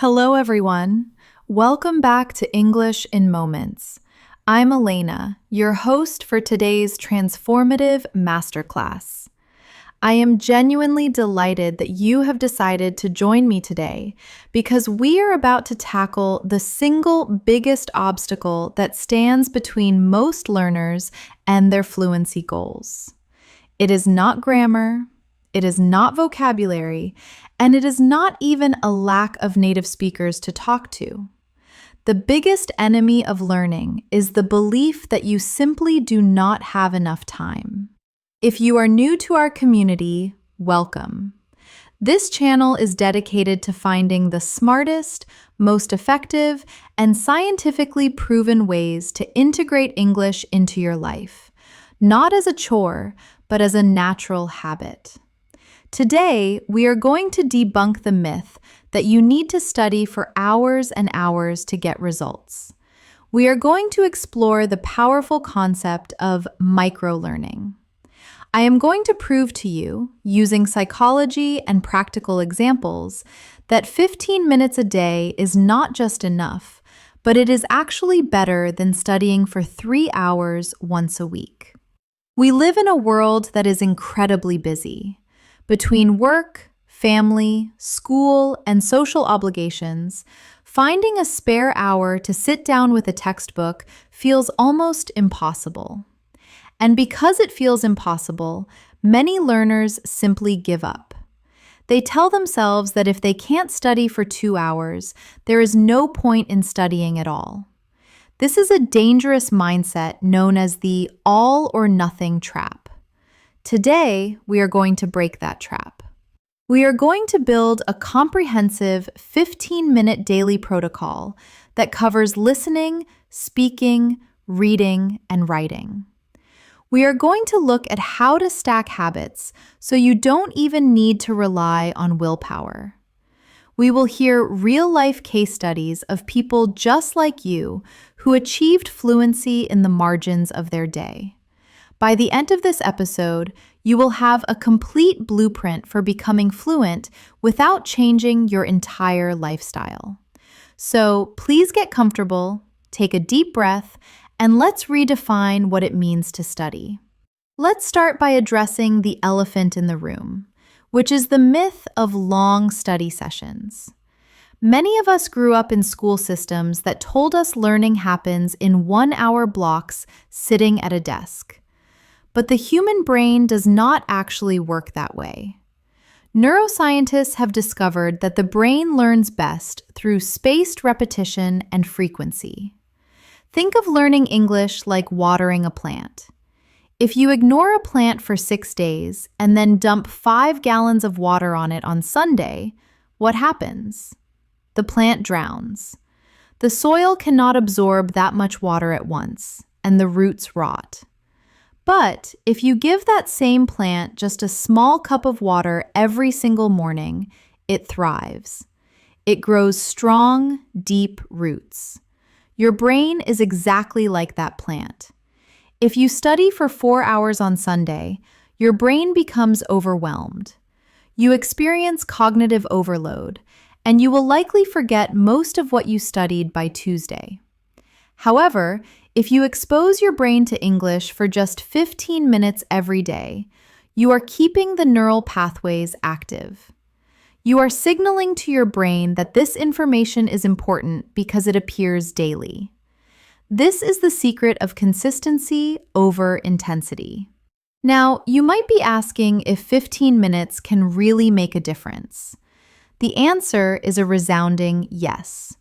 Hello, everyone. Welcome back to English in Moments. I'm Elena, your host for today's transformative masterclass. I am genuinely delighted that you have decided to join me today because we are about to tackle the single biggest obstacle that stands between most learners and their fluency goals. It is not grammar, it is not vocabulary, and it is not even a lack of native speakers to talk to. The biggest enemy of learning is the belief that you simply do not have enough time. If you are new to our community, welcome. This channel is dedicated to finding the smartest, most effective, and scientifically proven ways to integrate English into your life, not as a chore, but as a natural habit. Today, we are going to debunk the myth that you need to study for hours and hours to get results. We are going to explore the powerful concept of microlearning. I am going to prove to you, using psychology and practical examples, that 15 minutes a day is not just enough, but it is actually better than studying for 3 hours once a week. We live in a world that is incredibly busy. Between work, family, school, and social obligations, finding a spare hour to sit down with a textbook feels almost impossible. And because it feels impossible, many learners simply give up. They tell themselves that if they can't study for 2 hours, there is no point in studying at all. This is a dangerous mindset known as the all or nothing trap. Today, we are going to break that trap. We are going to build a comprehensive 15-minute daily protocol that covers listening, speaking, reading, and writing. We are going to look at how to stack habits so you don't even need to rely on willpower. We will hear real-life case studies of people just like you who achieved fluency in the margins of their day. By the end of this episode, you will have a complete blueprint for becoming fluent without changing your entire lifestyle. So please get comfortable, take a deep breath, and let's redefine what it means to study. Let's start by addressing the elephant in the room, which is the myth of long study sessions. Many of us grew up in school systems that told us learning happens in 1-hour blocks sitting at a desk. But the human brain does not actually work that way. Neuroscientists have discovered that the brain learns best through spaced repetition and frequency. Think of learning English like watering a plant. If you ignore a plant for 6 days and then dump 5 gallons of water on it on Sunday, what happens? The plant drowns. The soil cannot absorb that much water at once, and the roots rot. But if you give that same plant just a small cup of water every single morning, it thrives. It grows strong, deep roots. Your brain is exactly like that plant. If you study for 4 hours on Sunday, your brain becomes overwhelmed. You experience cognitive overload, and you will likely forget most of what you studied by Tuesday. However, if you expose your brain to English for just 15 minutes every day, you are keeping the neural pathways active. You are signaling to your brain that this information is important because it appears daily. This is the secret of consistency over intensity. Now, you might be asking if 15 minutes can really make a difference. The answer is a resounding yes.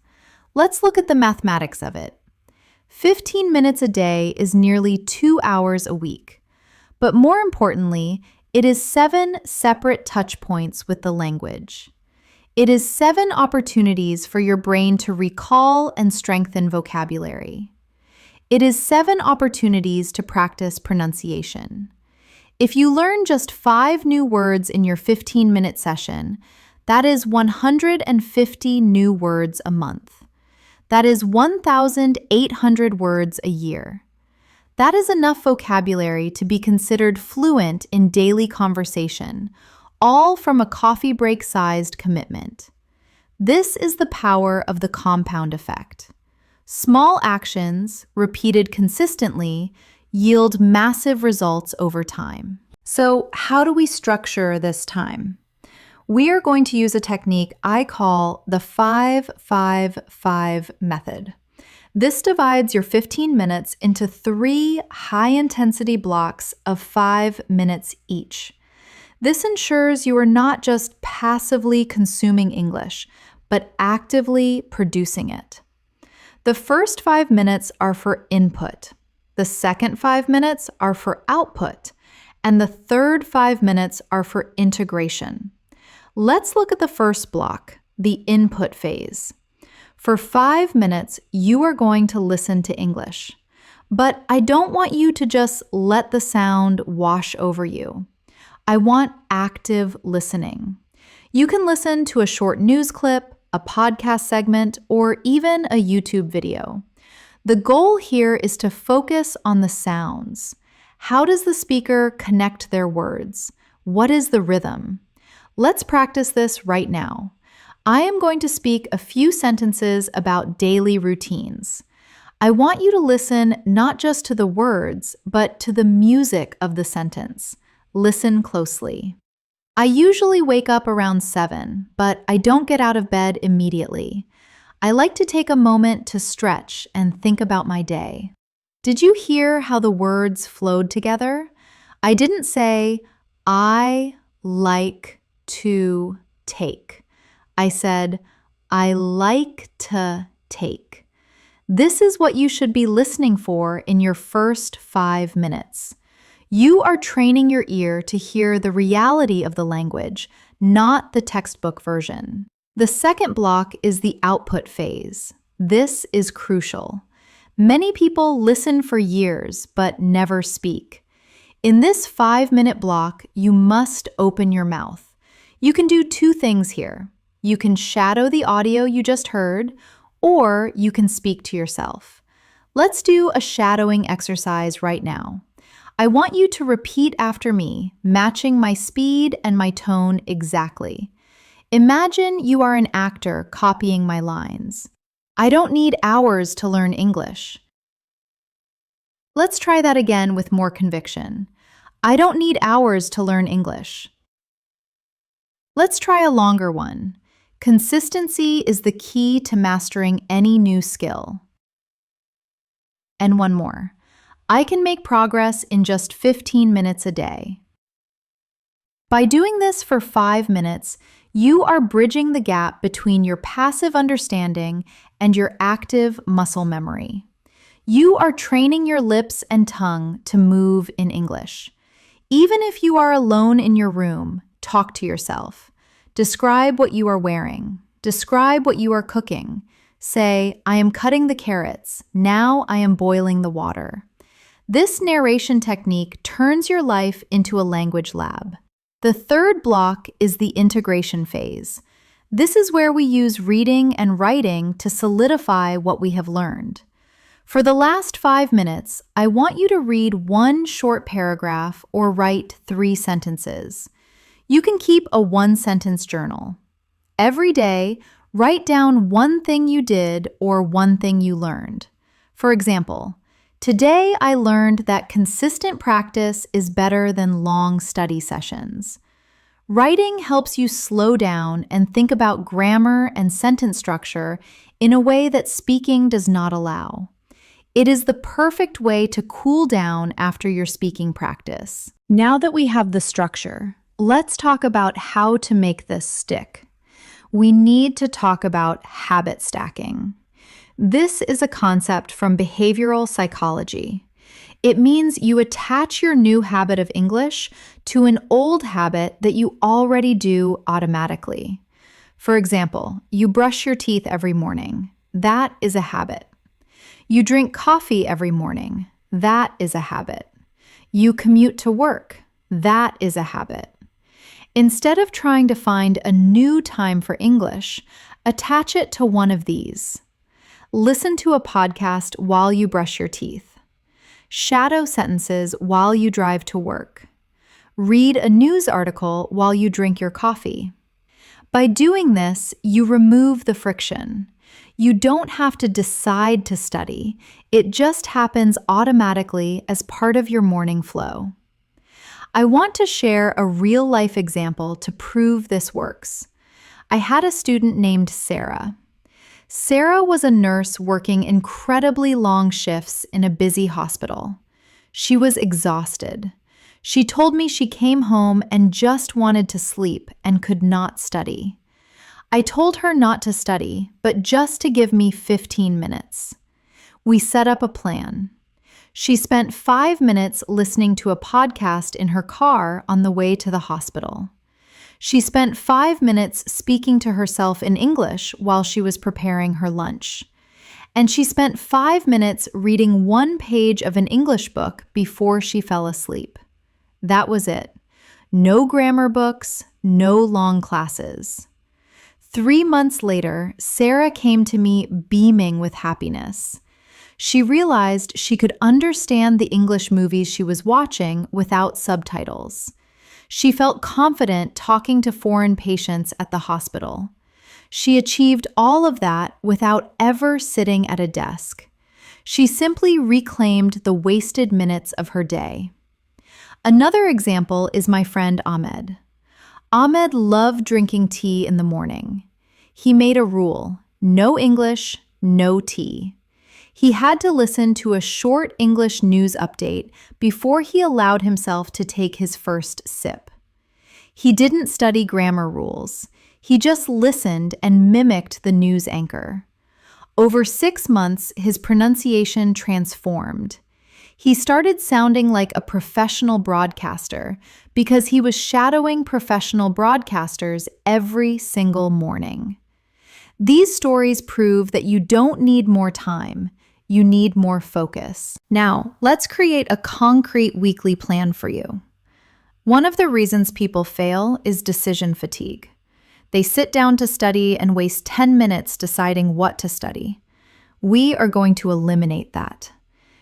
Let's look at the mathematics of it. 15 minutes a day is nearly 2 hours a week. But more importantly, it is 7 separate touch points with the language. It is 7 opportunities for your brain to recall and strengthen vocabulary. It is 7 opportunities to practice pronunciation. If you learn just 5 new words in your 15-minute session, that is 150 new words a month. That is 1,800 words a year. That is enough vocabulary to be considered fluent in daily conversation, all from a coffee break-sized commitment. This is the power of the compound effect. Small actions, repeated consistently, yield massive results over time. So, how do we structure this time? We are going to use a technique I call the 5-5-5 method. This divides your 15 minutes into 3 high-intensity blocks of 5 minutes each. This ensures you are not just passively consuming English, but actively producing it. The first 5 minutes are for input. The second 5 minutes are for output. And the third 5 minutes are for integration. Let's look at the first block, the input phase. For 5 minutes, you are going to listen to English. But I don't want you to just let the sound wash over you. I want active listening. You can listen to a short news clip, a podcast segment, or even a YouTube video. The goal here is to focus on the sounds. How does the speaker connect their words? What is the rhythm? Let's practice this right now. I am going to speak a few sentences about daily routines. I want you to listen not just to the words, but to the music of the sentence. Listen closely. I usually wake up around 7, but I don't get out of bed immediately. I like to take a moment to stretch and think about my day. Did you hear how the words flowed together? I didn't say, I like to take. I said, I like to take. This is what you should be listening for in your first 5 minutes. You are training your ear to hear the reality of the language, not the textbook version. The second block is the output phase. This is crucial. Many people listen for years but never speak. In this 5-minute block, you must open your mouth. You can do 2 things here. You can shadow the audio you just heard, or you can speak to yourself. Let's do a shadowing exercise right now. I want you to repeat after me, matching my speed and my tone exactly. Imagine you are an actor copying my lines. I don't need hours to learn English. Let's try that again with more conviction. I don't need hours to learn English. Let's try a longer one. Consistency is the key to mastering any new skill. And one more. I can make progress in just 15 minutes a day. By doing this for 5 minutes, you are bridging the gap between your passive understanding and your active muscle memory. You are training your lips and tongue to move in English. Even if you are alone in your room, talk to yourself. Describe what you are wearing. Describe what you are cooking. Say, I am cutting the carrots. Now I am boiling the water. This narration technique turns your life into a language lab. The third block is the integration phase. This is where we use reading and writing to solidify what we have learned. For the last 5 minutes, I want you to read 1 short paragraph or write 3 sentences. You can keep a 1-sentence journal. Every day, write down 1 thing you did or 1 thing you learned. For example, today I learned that consistent practice is better than long study sessions. Writing helps you slow down and think about grammar and sentence structure in a way that speaking does not allow. It is the perfect way to cool down after your speaking practice. Now that we have the structure, let's talk about how to make this stick. We need to talk about habit stacking. This is a concept from behavioral psychology. It means you attach your new habit of English to an old habit that you already do automatically. For example, you brush your teeth every morning. That is a habit. You drink coffee every morning. That is a habit. You commute to work. That is a habit. Instead of trying to find a new time for English, attach it to one of these. Listen to a podcast while you brush your teeth. Shadow sentences while you drive to work. Read a news article while you drink your coffee. By doing this, you remove the friction. You don't have to decide to study. It just happens automatically as part of your morning flow. I want to share a real-life example to prove this works. I had a student named Sarah. Sarah was a nurse working incredibly long shifts in a busy hospital. She was exhausted. She told me she came home and just wanted to sleep and could not study. I told her not to study, but just to give me 15 minutes. We set up a plan. She spent 5 minutes listening to a podcast in her car on the way to the hospital. She spent 5 minutes speaking to herself in English while she was preparing her lunch. And she spent 5 minutes reading one page of an English book before she fell asleep. That was it. No grammar books, no long classes. 3 months later, Sarah came to me beaming with happiness. She realized she could understand the English movies she was watching without subtitles. She felt confident talking to foreign patients at the hospital. She achieved all of that without ever sitting at a desk. She simply reclaimed the wasted minutes of her day. Another example is my friend Ahmed. Ahmed loved drinking tea in the morning. He made a rule: no English, no tea. He had to listen to a short English news update before he allowed himself to take his first sip. He didn't study grammar rules. He just listened and mimicked the news anchor. Over 6 months, his pronunciation transformed. He started sounding like a professional broadcaster because he was shadowing professional broadcasters every single morning. These stories prove that you don't need more time. You need more focus. Now, let's create a concrete weekly plan for you. One of the reasons people fail is decision fatigue. They sit down to study and waste 10 minutes deciding what to study. We are going to eliminate that.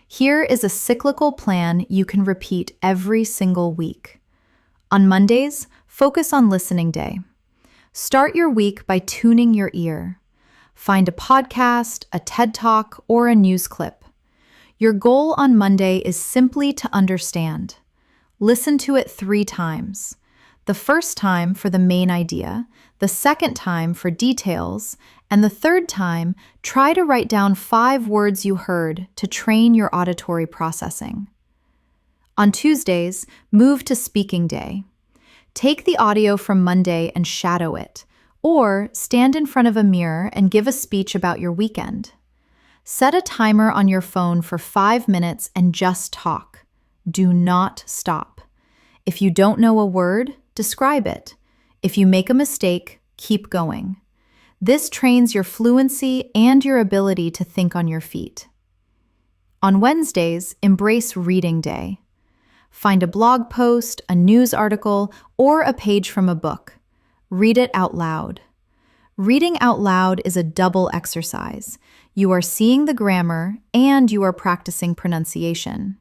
Here is a cyclical plan you can repeat every single week. On Mondays, focus on listening day. Start your week by tuning your ear. Find a podcast, a TED Talk, or a news clip. Your goal on Monday is simply to understand. Listen to it 3 times. The first time for the main idea, the second time for details, and the third time, try to write down 5 words you heard to train your auditory processing. On Tuesdays, move to speaking day. Take the audio from Monday and shadow it, or stand in front of a mirror and give a speech about your weekend. Set a timer on your phone for 5 minutes and just talk. Do not stop. If you don't know a word, describe it. If you make a mistake, keep going. This trains your fluency and your ability to think on your feet. On Wednesdays, embrace reading day. Find a blog post, a news article, or a page from a book. Read it out loud. Reading out loud is a double exercise. You are seeing the grammar and you are practicing pronunciation.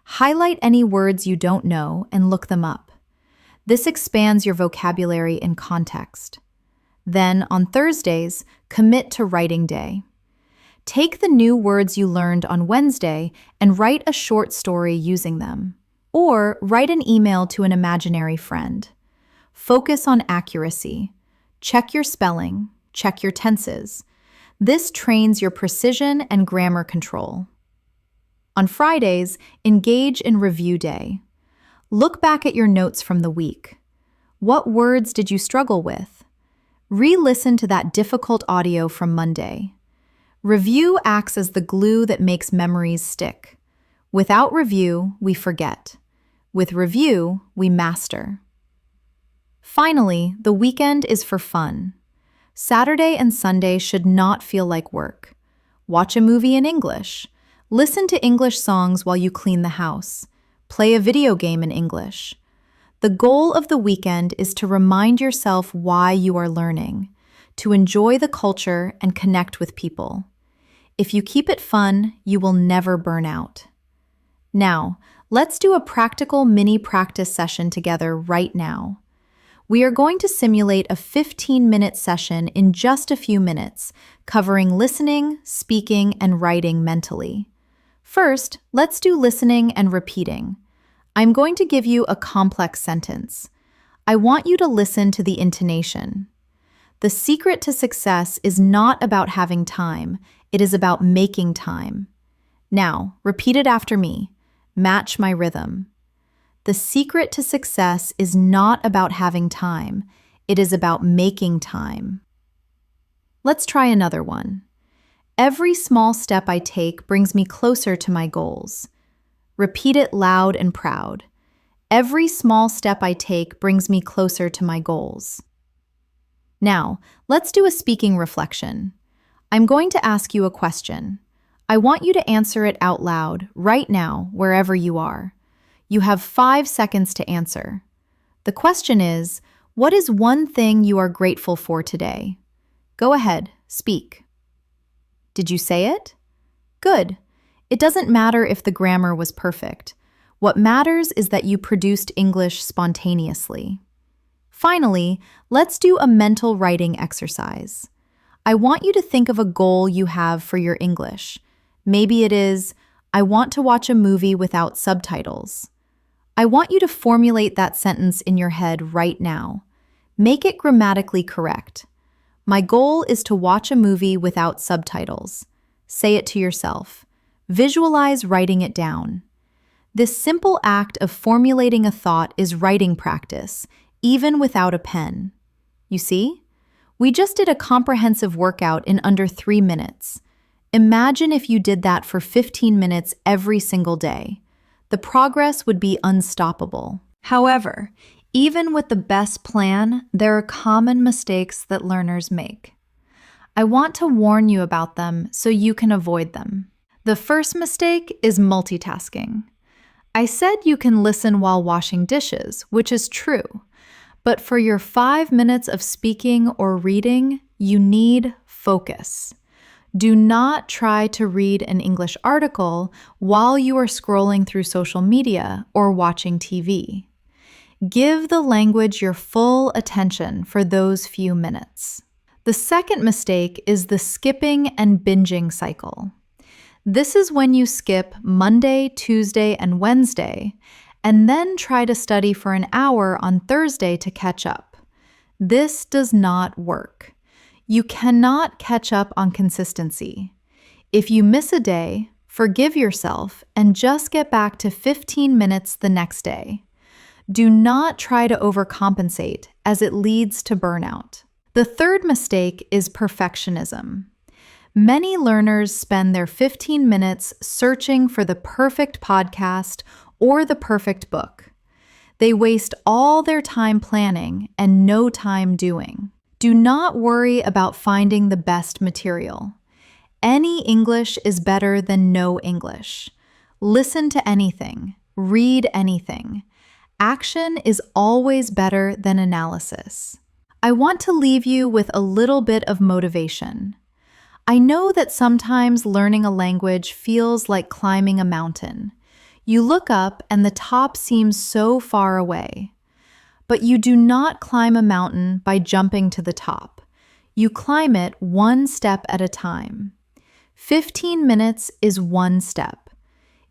Highlight any words you don't know and look them up. This expands your vocabulary in context. Then, on Thursdays, commit to writing day. Take the new words you learned on Wednesday and write a short story using them. Or write an email to an imaginary friend. Focus on accuracy. Check your spelling. Check your tenses. This trains your precision and grammar control. On Fridays, engage in review day. Look back at your notes from the week. What words did you struggle with? Re-listen to that difficult audio from Monday. Review acts as the glue that makes memories stick. Without review, we forget. With review, we master. Finally, the weekend is for fun. Saturday and Sunday should not feel like work. Watch a movie in English. Listen to English songs while you clean the house. Play a video game in English. The goal of the weekend is to remind yourself why you are learning, to enjoy the culture and connect with people. If you keep it fun, you will never burn out. Now, let's do a practical mini practice session together right now. We are going to simulate a 15-minute session in just a few minutes, covering listening, speaking, and writing mentally. First, let's do listening and repeating. I'm going to give you a complex sentence. I want you to listen to the intonation. The secret to success is not about having time, it is about making time. Now, repeat it after me. Match my rhythm. The secret to success is not about having time, it is about making time. Let's try another one. Every small step I take brings me closer to my goals. Repeat it loud and proud. Every small step I take brings me closer to my goals. Now, let's do a speaking reflection. I'm going to ask you a question. I want you to answer it out loud, right now, wherever you are. You have 5 seconds to answer. The question is, what is one thing you are grateful for today? Go ahead, speak. Did you say it? Good. It doesn't matter if the grammar was perfect. What matters is that you produced English spontaneously. Finally, let's do a mental writing exercise. I want you to think of a goal you have for your English. Maybe it is, I want to watch a movie without subtitles. I want you to formulate that sentence in your head right now. Make it grammatically correct. My goal is to watch a movie without subtitles. Say it to yourself. Visualize writing it down. This simple act of formulating a thought is writing practice, even without a pen. You see? We just did a comprehensive workout in under 3 minutes. Imagine if you did that for 15 minutes every single day. The progress would be unstoppable. However, even with the best plan, there are common mistakes that learners make. I want to warn you about them so you can avoid them. The first mistake is multitasking. I said you can listen while washing dishes, which is true. But for your 5 minutes of speaking or reading, you need focus. Do not try to read an English article while you are scrolling through social media or watching TV. Give the language your full attention for those few minutes. The second mistake is the skipping and binging cycle. This is when you skip Monday, Tuesday, and Wednesday, and then try to study for an hour on Thursday to catch up. This does not work. You cannot catch up on consistency. If you miss a day, forgive yourself and just get back to 15 minutes the next day. Do not try to overcompensate, as it leads to burnout. The third mistake is perfectionism. Many learners spend their 15 minutes searching for the perfect podcast or the perfect book. They waste all their time planning and no time doing. Do not worry about finding the best material. Any English is better than no English. Listen to anything. Read anything. Action is always better than analysis. I want to leave you with a little bit of motivation. I know that sometimes learning a language feels like climbing a mountain. You look up and the top seems so far away. But you do not climb a mountain by jumping to the top. You climb it one step at a time. 15 minutes is one step.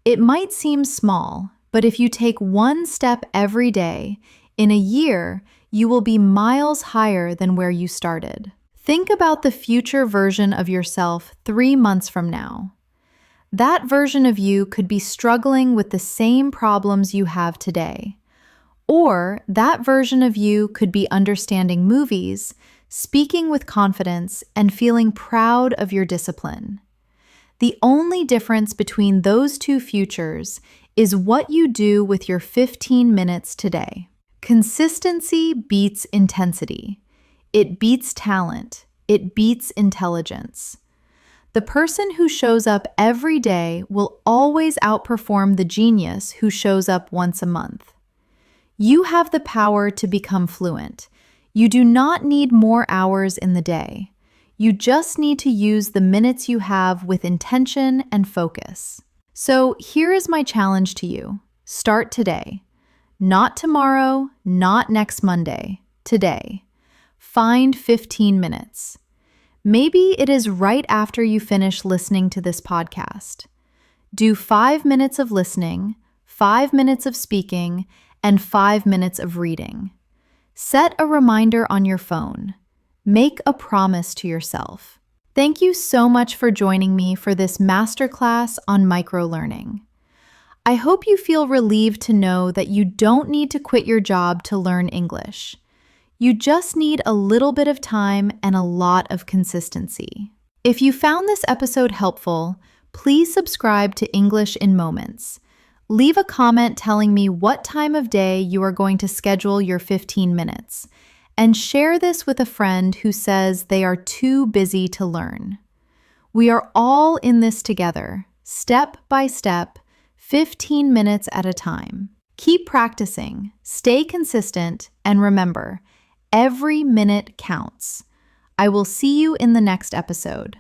It might seem small, but if you take one step every day, in a year, you will be miles higher than where you started. Think about the future version of yourself 3 months from now. That version of you could be struggling with the same problems you have today. Or that version of you could be understanding movies, speaking with confidence, and feeling proud of your discipline. The only difference between those two futures is what you do with your 15 minutes today. Consistency beats intensity. It beats talent. It beats intelligence. The person who shows up every day will always outperform the genius who shows up once a month. You have the power to become fluent. You do not need more hours in the day. You just need to use the minutes you have with intention and focus. So here is my challenge to you. Start today. Not tomorrow, not next Monday. today. Find 15 minutes. Maybe it is right after you finish listening to this podcast. Do 5 minutes of listening, 5 minutes of speaking, and 5 minutes of reading. Set a reminder on your phone. Make a promise to yourself. Thank you so much for joining me for this masterclass on microlearning. I hope you feel relieved to know that you don't need to quit your job to learn English. You just need a little bit of time and a lot of consistency. If you found this episode helpful, please subscribe to English in Moments. Leave a comment telling me what time of day you are going to schedule your 15 minutes, and share this with a friend who says they are too busy to learn. We are all in this together, step by step, 15 minutes at a time. Keep practicing, stay consistent, and remember, every minute counts. I will see you in the next episode.